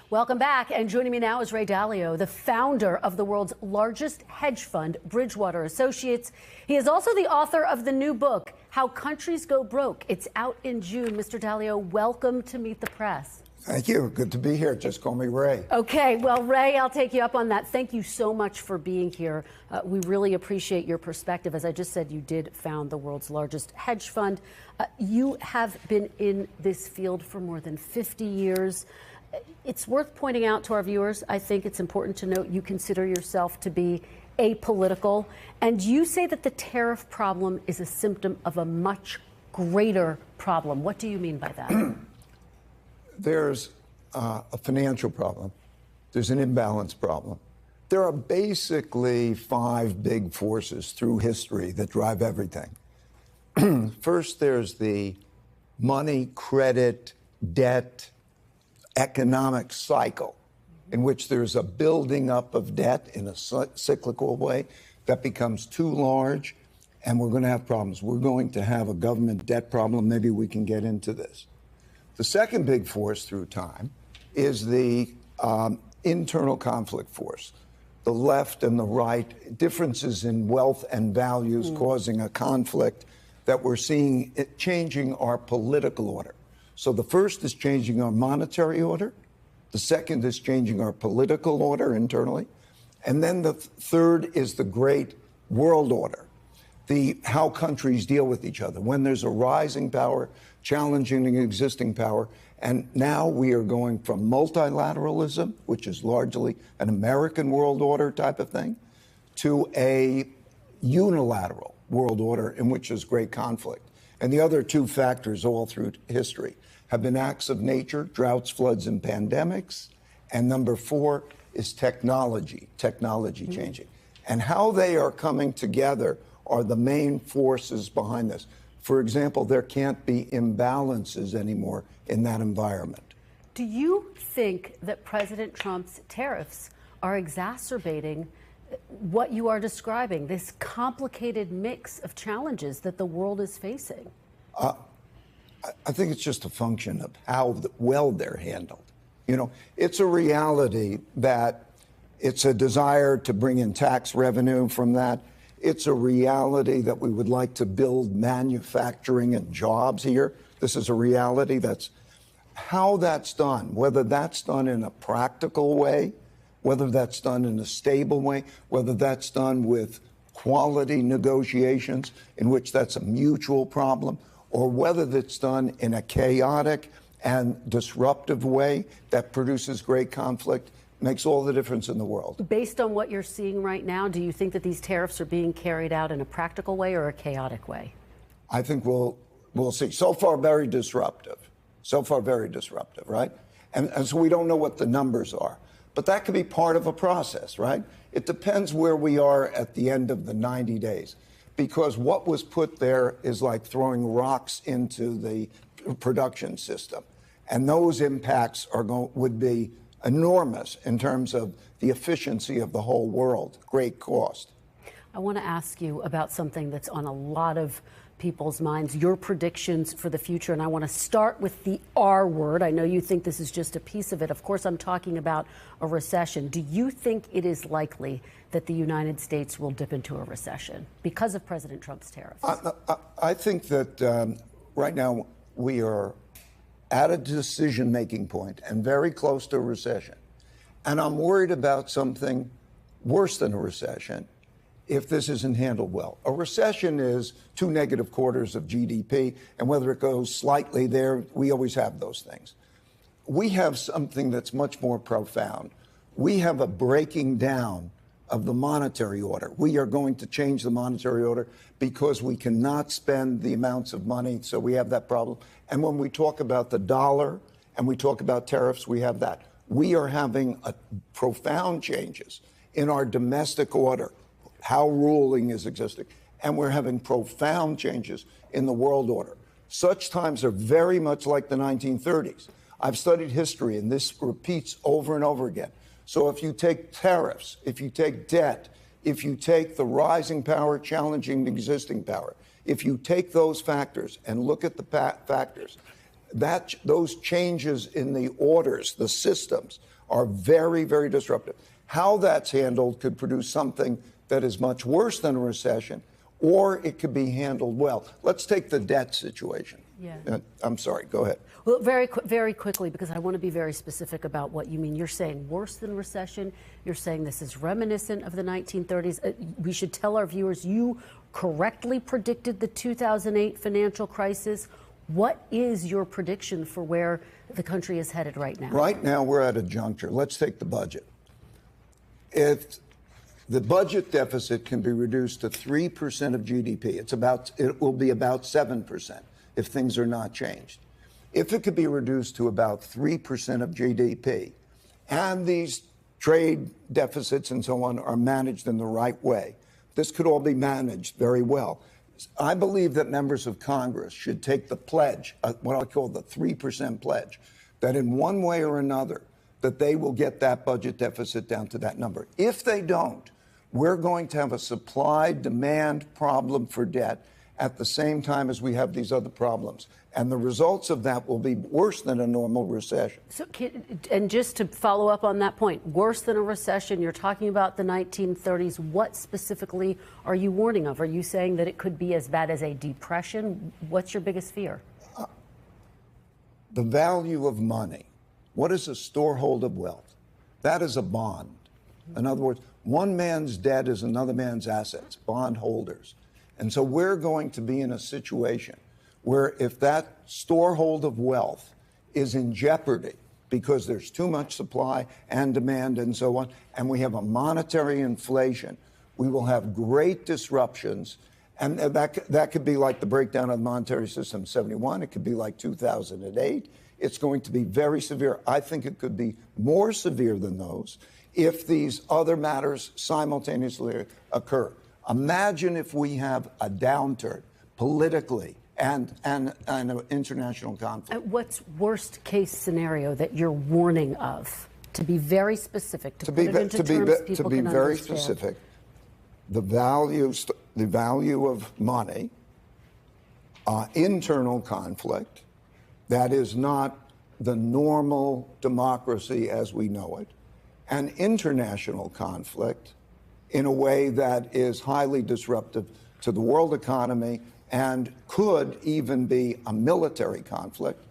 Welcome back. And joining me now is Ray Dalio, the founder of the world's largest hedge fund, Bridgewater Associates. He is also the author of the new book, How Countries Go Broke. It's out in June. Mr. Dalio, welcome to Meet the Press. Thank you. Good to be here. Just call me Ray. Okay. Well, Ray, I'll take you up on that. Thank you so much for being here. We really appreciate your perspective. As I just said, you did found the world's largest hedge fund. You have been in this field for more than 50 years. It's worth pointing out to our viewers, I think it's important to note you consider yourself to be apolitical, and you say that the tariff problem is a symptom of a much greater problem. What do you mean by that? There's a financial problem. There's an imbalance problem. There are basically five big forces through history that drive everything. First, there's the money, credit, debt, economic cycle in which there's a building up of debt in a cyclical way that becomes too large, and we're going to have problems. We're going to have a government debt problem. Maybe we can get into this. The second big force through time is the internal conflict force, the left and the right, differences in wealth and values causing a conflict that we're seeing it changing our political order. So the first is changing our monetary order. The second is changing our political order internally. And then the third is the great world order, how countries deal with each other. When there's a rising power challenging the existing power, and now we are going from multilateralism, which is largely an American world order type of thing, to a unilateral world order in which there's great conflict. And the other two factors all through history have been acts of nature, droughts, floods, and pandemics. And number four is technology changing. And how they are coming together are the main forces behind this. For example, there can't be imbalances anymore in that environment. Do you think that President Trump's tariffs are exacerbating what you are describing, this complicated mix of challenges that the world is facing? I think it's just a function of how well they're handled. You know, it's a reality that it's a desire to bring in tax revenue from that. It's a reality that we would like to build manufacturing and jobs here. This is a reality. That's how that's done, whether that's done in a practical way, whether that's done in a stable way, whether that's done with quality negotiations in which that's a mutual problem, or whether that's done in a chaotic and disruptive way that produces great conflict, makes all the difference in the world. Based on what you're seeing right now, do you think that these tariffs are being carried out in a practical way or a chaotic way? I think we'll see. So far, very disruptive. So far, very disruptive, right? And so we don't know what the numbers are. But that could be part of a process, right? It depends where we are at the end of the 90 days. Because what was put there is like throwing rocks into the production system. And those impacts would be enormous in terms of the efficiency of the whole world. Great cost. I want to ask you about something that's on a lot of people's minds, your predictions for the future. And I want to start with the R word. I know you think this is just a piece of it. Of course, I'm talking about a recession. Do you think it is likely that the United States will dip into a recession because of President Trump's tariffs? I think that right now we are at a decision-making point and very close to a recession. And I'm worried about something worse than a recession if this isn't handled well. A recession is 2 negative quarters of GDP, and whether it goes slightly there, we always have those things. We have something that's much more profound. We have a breaking down of the monetary order. We are going to change the monetary order because we cannot spend the amounts of money, so we have that problem. And when we talk about the dollar and we talk about tariffs, we have that. We are having profound changes in our domestic order, how ruling is existing, and we're having profound changes in the world order. Such times are very much like the 1930s. I've studied history, and this repeats over and over again. So if you take tariffs, if you take debt, if you take the rising power challenging the existing power, if you take those factors and look at the factors, those changes in the orders, the systems, are very, very disruptive. How that's handled could produce something that is much worse than a recession, or it could be handled well. Let's take the debt situation. Yeah. I'm sorry, go ahead. Well, very quickly, because I want to be very specific about what you mean. You're saying worse than recession. You're saying this is reminiscent of the 1930s. We should tell our viewers you correctly predicted the 2008 financial crisis. What is your prediction for where the country is headed right now? Right now, we're at a juncture. Let's take the budget. If the budget deficit can be reduced to 3% of GDP, it will be about 7% if things are not changed. If it could be reduced to about 3% of GDP, and these trade deficits and so on are managed in the right way, this could all be managed very well. I believe that members of Congress should take the pledge, what I call the 3% pledge, that in one way or another, that they will get that budget deficit down to that number. If they don't, we're going to have a supply-demand problem for debt at the same time as we have these other problems. And the results of that will be worse than a normal recession. So, and just to follow up on that point, worse than a recession, you're talking about the 1930s. What specifically are you warning of? Are you saying that it could be as bad as a depression? What's your biggest fear? The value of money. What is a storehold of wealth? That is a bond. In other words, one man's debt is another man's assets, bondholders. And so we're going to be in a situation where if that storehold of wealth is in jeopardy because there's too much supply and demand and so on, and we have a monetary inflation, we will have great disruptions. And that could be like the breakdown of the monetary system in 71. It could be like 2008. It's going to be very severe. I think it could be more severe than those if these other matters simultaneously occur. Imagine if we have a downturn politically and an international conflict. What's worst case scenario that you're warning of? To be very specific, to put it into terms people can very understand. Specific, the value of money, internal conflict, that is not the normal democracy as we know it, and international conflict in a way that is highly disruptive to the world economy and could even be a military conflict,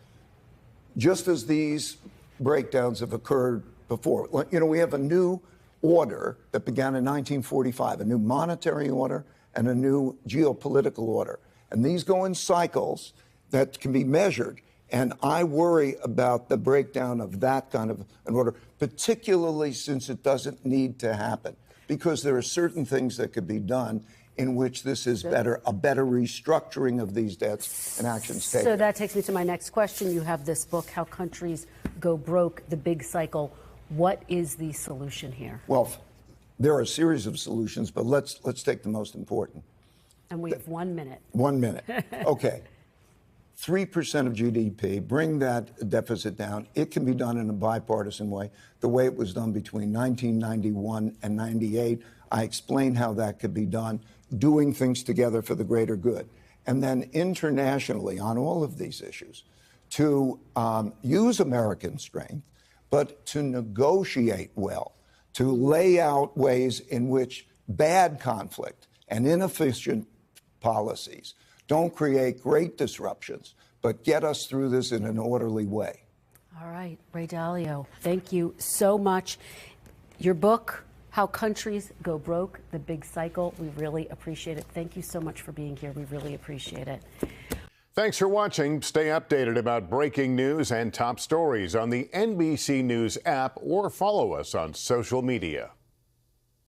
just as these breakdowns have occurred before. You know, we have a new order that began in 1945, a new monetary order and a new geopolitical order. And these go in cycles that can be measured. And I worry about the breakdown of that kind of an order, particularly since it doesn't need to happen, because there are certain things that could be done in which this is a better restructuring of these debts and actions taken. So that takes me to my next question. You have this book, How Countries Go Broke, The Big Cycle. What is the solution here? Well, there are a series of solutions, but let's take the most important. And we have 1 minute. 1 minute. Okay. 3% of GDP, bring that deficit down. It can be done in a bipartisan way, the way it was done between 1991 and 98. I explained how that could be done, doing things together for the greater good. And then internationally on all of these issues, to use American strength, but to negotiate well, to lay out ways in which bad conflict and inefficient policies don't create great disruptions, but get us through this in an orderly way. All right, Ray Dalio, thank you so much. Your book, How Countries Go Broke, The Big Cycle, we really appreciate it. Thank you so much for being here. We really appreciate it. Thanks for watching. Stay updated about breaking news and top stories on the NBC News app or follow us on social media.